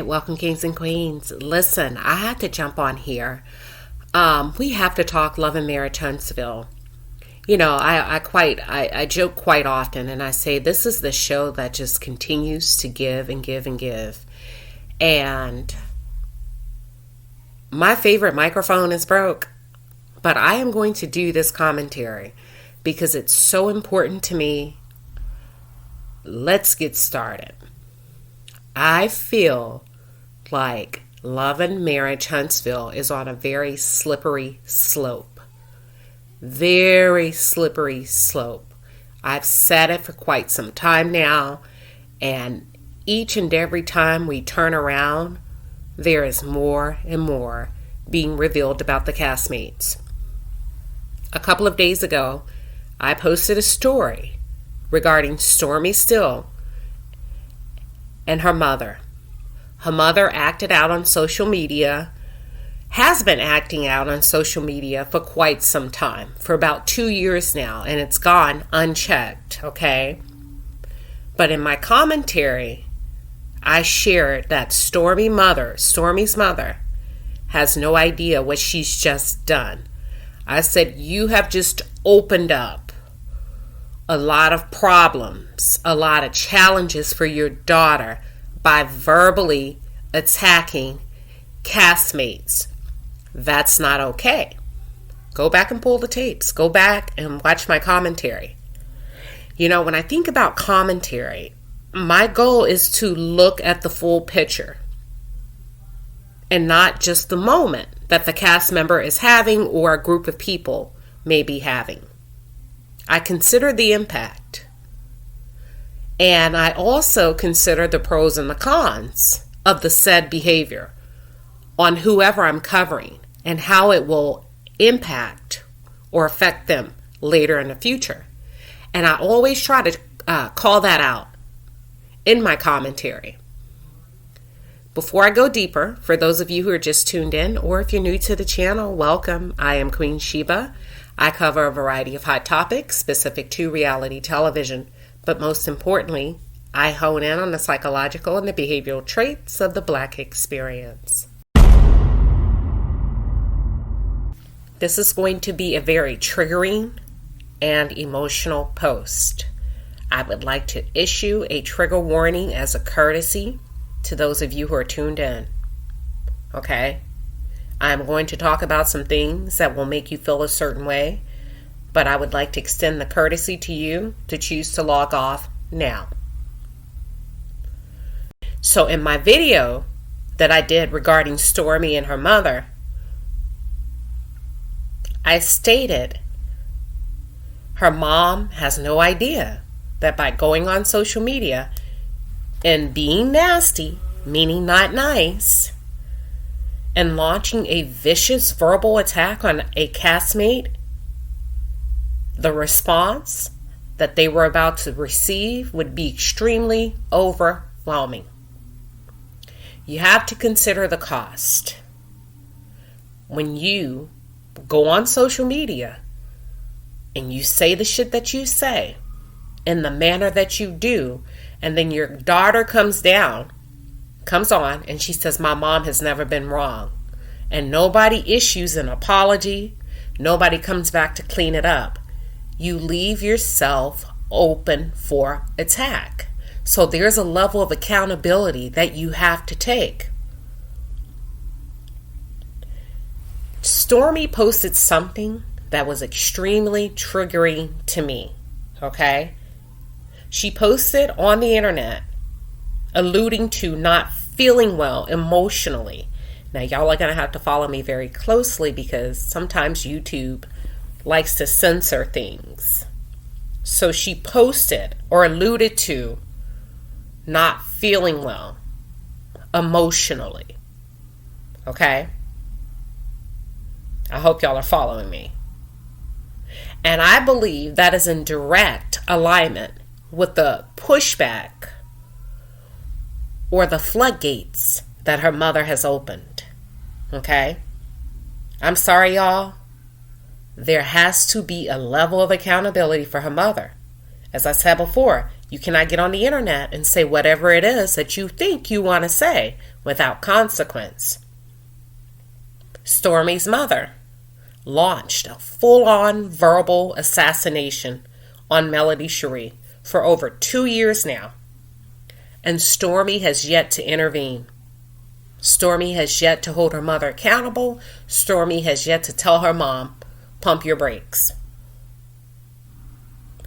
right, welcome kings and queens. Listen, I had to jump on here. We have to talk Love and Marriage Huntsville. You know, I joke quite often, and I say this is the show that just continues to give and give and give. And my favorite microphone is broke, but I am going to do this commentary because it's so important to me. Let's get started. I feel like Love and Marriage Huntsville is on a very slippery slope. Very slippery slope. I've said it for quite some time now, and each and every time we turn around, there is more and more being revealed about the castmates. A couple of days ago, I posted a story regarding Stormy Still and her mother. Her mother acted out on social media, has been acting out on social media for quite some time, for about 2 years now, and it's gone unchecked, okay? But in my commentary, I shared that Stormy's mother, has no idea what she's just done. I said, you have just opened up a lot of problems, a lot of challenges for your daughter by verbally attacking castmates. That's not okay. Go back and pull the tapes. Go back and watch my commentary. You know, when I think about commentary, my goal is to look at the full picture and not just the moment that the cast member is having or a group of people may be having. I consider the impact. And I also consider the pros and the cons of the said behavior on whoever I'm covering and how it will impact or affect them later in the future. And I always try to call that out in my commentary. Before I go deeper, for those of you who are just tuned in, or if you're new to the channel, welcome. I am Queen Shiba. I cover a variety of hot topics specific to reality television, but most importantly, I hone in on the psychological and the behavioral traits of the Black experience. This is going to be a very triggering and emotional post. I would like to issue a trigger warning as a courtesy to those of you who are tuned in. Okay? I'm going to talk about some things that will make you feel a certain way, but I would like to extend the courtesy to you to choose to log off now. So in my video that I did regarding Stormy and her mother, I stated her mom has no idea that by going on social media and being nasty, meaning not nice, and launching a vicious verbal attack on a castmate, the response that they were about to receive would be extremely overwhelming. You have to consider the cost. When you go on social media and you say the shit that you say in the manner that you do, and then your daughter comes on, and she says, my mom has never been wrong. And nobody issues an apology. Nobody comes back to clean it up. You leave yourself open for attack. So there's a level of accountability that you have to take. Stormy posted something that was extremely triggering to me. Okay? She posted on the internet alluding to not feeling well emotionally. Now, y'all are going to have to follow me very closely because sometimes YouTube likes to censor things. So she posted or alluded to not feeling well emotionally. Okay? I hope y'all are following me. And I believe that is in direct alignment with the pushback or the floodgates that her mother has opened. Okay? I'm sorry, y'all. There has to be a level of accountability for her mother. As I said before, you cannot get on the internet and say whatever it is that you think you want to say without consequence. Stormy's mother launched a full-on verbal assassination on Melody Cherie for over 2 years now. And Stormy has yet to intervene. Stormy has yet to hold her mother accountable. Stormy has yet to tell her mom, pump your brakes.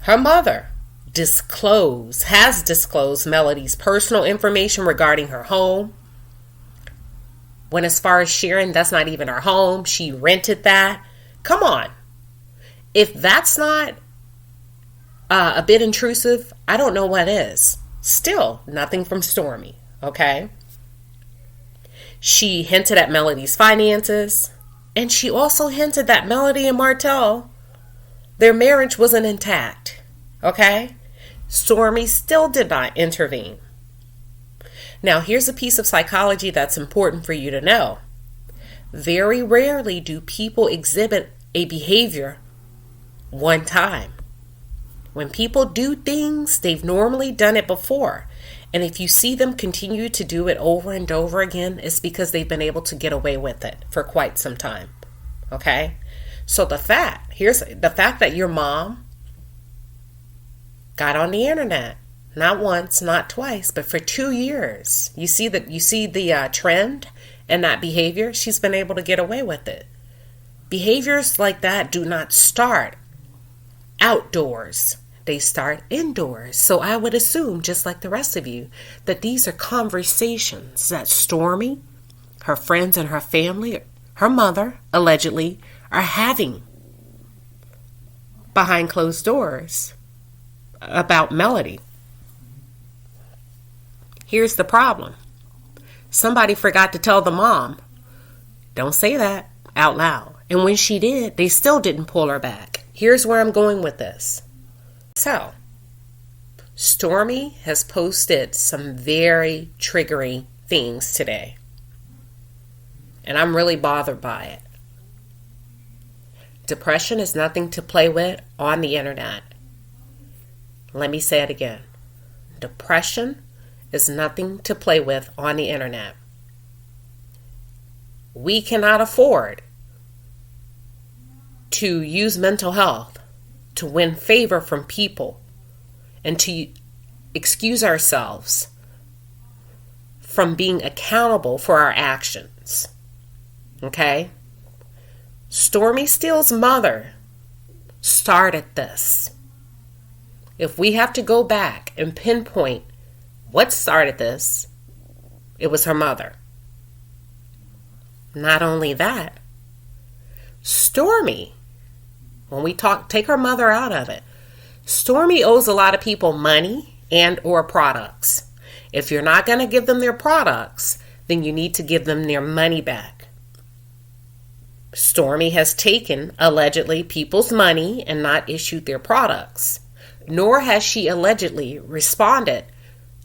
Her mother has disclosed Melody's personal information regarding her home. When as far as sharing, that's not even her home. She rented that. Come on. If that's not a bit intrusive, I don't know what is. Still, nothing from Stormy, okay? She hinted at Melody's finances, and she also hinted that Melody and Martell, their marriage wasn't intact, okay? Stormy still did not intervene. Now, here's a piece of psychology that's important for you to know. Very rarely do people exhibit a behavior one time. When people do things, they've normally done it before. And if you see them continue to do it over and over again, it's because they've been able to get away with it for quite some time. Okay? So here's the fact that your mom got on the internet, not once, not twice, but for 2 years. You see the trend in that behavior? She's been able to get away with it. Behaviors like that do not start outdoors. They start indoors. So I would assume, just like the rest of you, that these are conversations that Stormy, her friends and her family, her mother, allegedly, are having behind closed doors about Melody. Here's the problem. Somebody forgot to tell the mom, don't say that out loud. And when she did, they still didn't pull her back. Here's where I'm going with this. So, Stormy has posted some very triggering things today. And I'm really bothered by it. Depression is nothing to play with on the internet. Let me say it again. Depression is nothing to play with on the internet. We cannot afford to use mental health to win favor from people and to excuse ourselves from being accountable for our actions. Okay? Stormy Steele's mother started this. If we have to go back and pinpoint what started this, it was her mother. Not only that, Stormy, when we take her mother out of it, Stormy owes a lot of people money and or products. If you're not going to give them their products, then you need to give them their money back. Stormy has taken, allegedly, people's money and not issued their products. Nor has she allegedly responded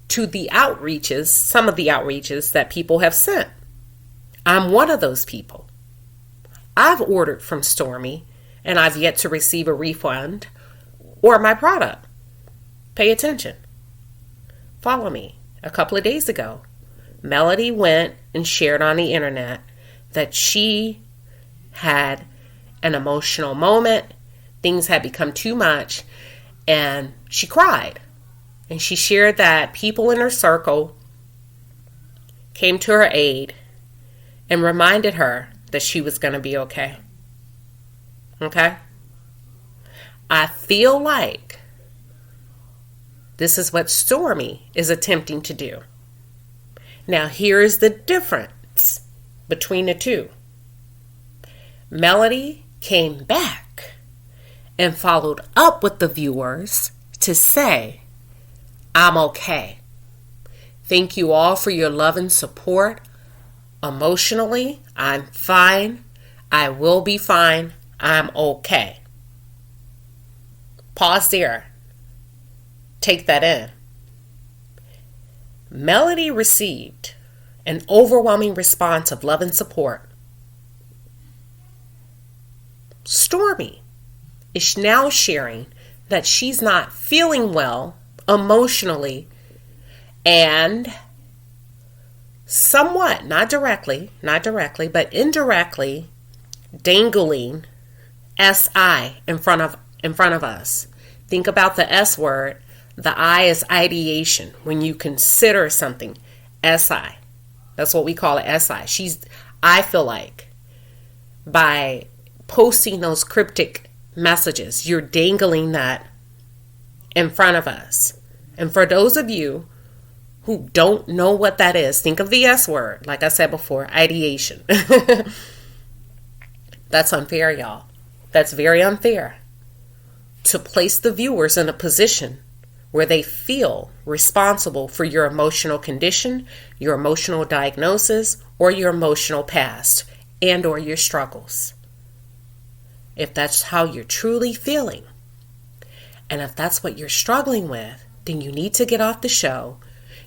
to the outreaches, some of the outreaches that people have sent. I'm one of those people. I've ordered from Stormy and I've yet to receive a refund or my product. Pay attention. Follow me. A couple of days ago, Melody went and shared on the internet that she had an emotional moment. Things had become too much. And she cried. And she shared that people in her circle came to her aid and reminded her that she was going to be okay. Okay? I feel like this is what Stormy is attempting to do. Now, here is the difference between the two. Melody came back and followed up with the viewers to say, I'm okay. Thank you all for your love and support. Emotionally, I'm fine. I will be fine. I'm okay. Pause there. Take that in. Melody received an overwhelming response of love and support. Stormy is now sharing that she's not feeling well emotionally and somewhat, not directly, but indirectly dangling SI in front of us. Think about the S word. The I is ideation. When you consider something, SI. That's what we call it, SI. I feel like by posting those cryptic messages, you're dangling that in front of us. And for those of you who don't know what that is, think of the S word, like I said before, ideation. That's unfair, y'all. That's very unfair to place the viewers in a position where they feel responsible for your emotional condition, your emotional diagnosis, or your emotional past, and or your struggles. If that's how you're truly feeling, and if that's what you're struggling with, then you need to get off the show.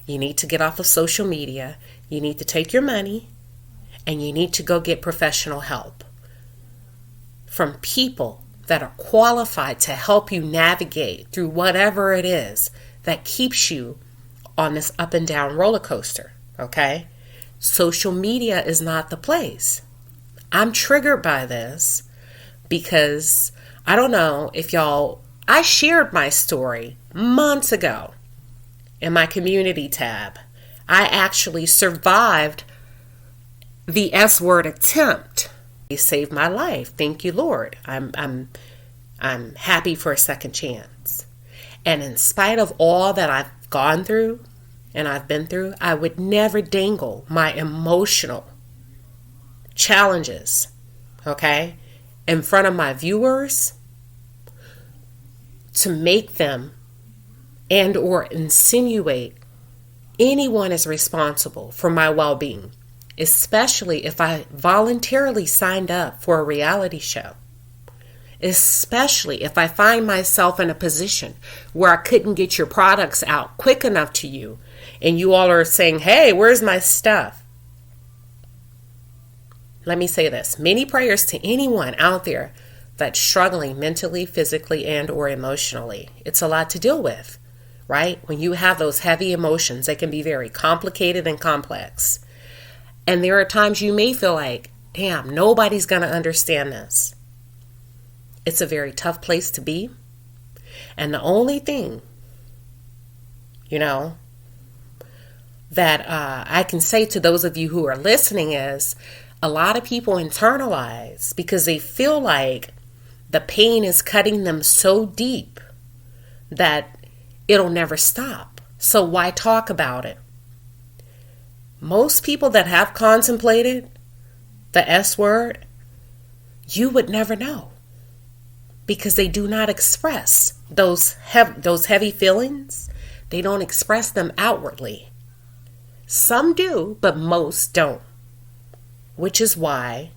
You need to get off of social media. You need to take your money, and you need to go get professional help from people that are qualified to help you navigate through whatever it is that keeps you on this up and down roller coaster, okay? Social media is not the place. I'm triggered by this because I don't know if I shared my story months ago in my community tab. I actually survived the S word attempt. He saved my life. Thank you, Lord. I'm happy for a second chance. And in spite of all that I've gone through and I've been through, I would never dangle my emotional challenges, okay, in front of my viewers to make them and or insinuate anyone is responsible for my well-being, especially if I voluntarily signed up for a reality show, especially if I find myself in a position where I couldn't get your products out quick enough to you and you all are saying, hey, where's my stuff? Let me say this. Many prayers to anyone out there that's struggling mentally, physically, and or emotionally. It's a lot to deal with, right? When you have those heavy emotions, they can be very complicated and complex. And there are times you may feel like, damn, nobody's going to understand this. It's a very tough place to be. And the only thing, that I can say to those of you who are listening is a lot of people internalize because they feel like the pain is cutting them so deep that it'll never stop. So why talk about it? Most people that have contemplated the S word, you would never know because they do not express those heavy feelings. They don't express them outwardly. Some do, but most don't, which is why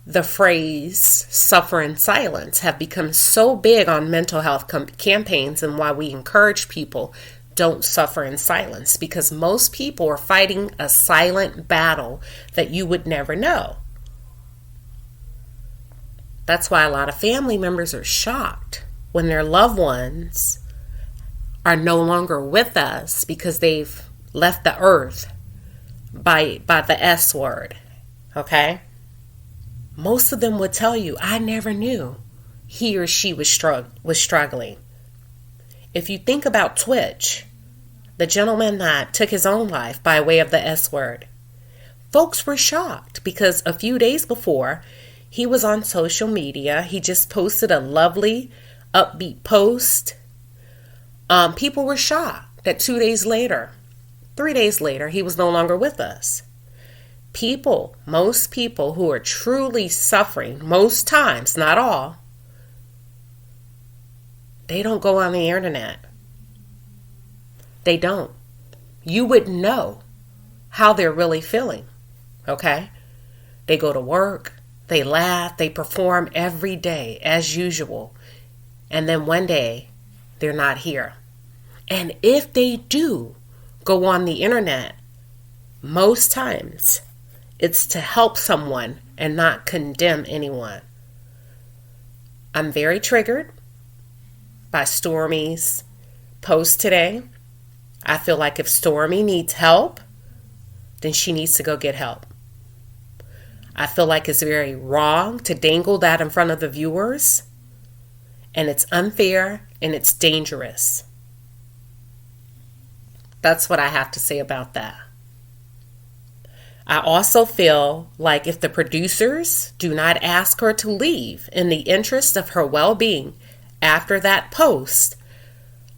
the phrase suffer in silence have become so big on mental health campaigns and why we encourage people don't suffer in silence, because most people are fighting a silent battle that you would never know. That's why a lot of family members are shocked when their loved ones are no longer with us because they've left the earth by the S word, okay? Most of them would tell you, I never knew he or she was struggling. If you think about Twitch, the gentleman that took his own life by way of the S word, folks were shocked because a few days before, he was on social media. He just posted a lovely, upbeat post. People were shocked that 2 days later, 3 days later, he was no longer with us. Most people who are truly suffering, most times, not all, they don't go on the internet. They don't. You wouldn't know how they're really feeling, okay? They go to work, they laugh, they perform every day as usual, and then one day they're not here. And if they do go on the internet, most times it's to help someone and not condemn anyone. I'm very triggered by Stormy's post today. I feel like if Stormy needs help, then she needs to go get help. I feel like it's very wrong to dangle that in front of the viewers, and it's unfair and it's dangerous. That's what I have to say about that. I also feel like if the producers do not ask her to leave in the interest of her well-being after that post,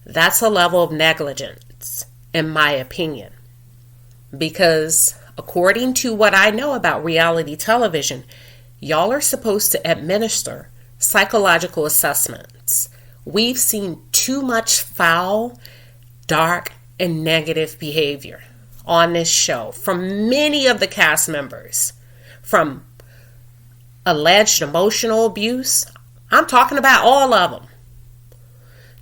that's a level of negligence, in my opinion. Because according to what I know about reality television, y'all are supposed to administer psychological assessments. We've seen too much foul, dark, and negative behavior on this show from many of the cast members. From alleged emotional abuse, I'm talking about all of them,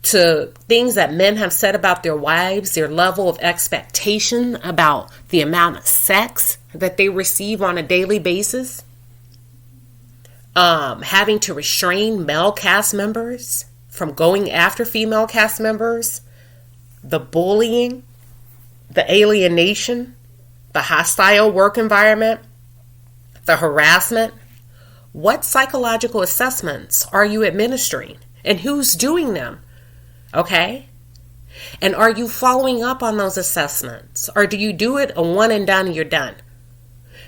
to things that men have said about their wives, their level of expectation about the amount of sex that they receive on a daily basis, having to restrain male cast members from going after female cast members, the bullying, the alienation, the hostile work environment, the harassment. What psychological assessments are you administering, and who's doing them? Okay? And are you following up on those assessments? Or do you do it a one and done and you're done?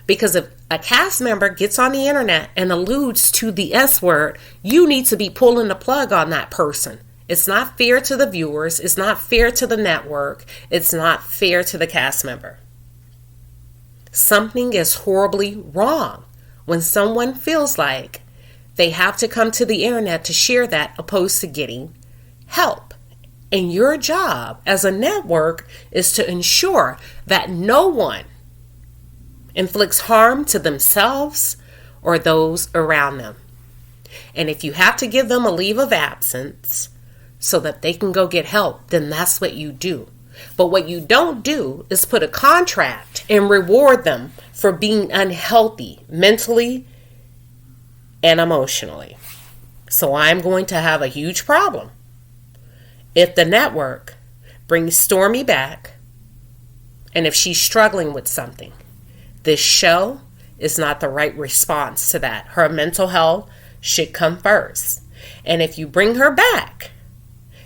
Because if a cast member gets on the internet and alludes to the S word, you need to be pulling the plug on that person. It's not fair to the viewers. It's not fair to the network. It's not fair to the cast member. Something is horribly wrong when someone feels like they have to come to the internet to share that opposed to getting help. And your job as a network is to ensure that no one inflicts harm to themselves or those around them. And if you have to give them a leave of absence so that they can go get help, then that's what you do. But what you don't do is put a contract and reward them for being unhealthy mentally and emotionally. So I'm going to have a huge problem if the network brings Stormy back, and if she's struggling with something. This show is not the right response to that. Her mental health should come first. And if you bring her back,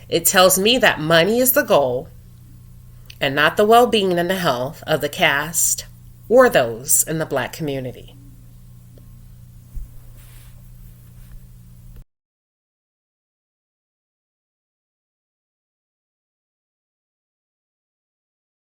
it tells me that money is the goal and not the well-being and the health of the cast or those in the Black community.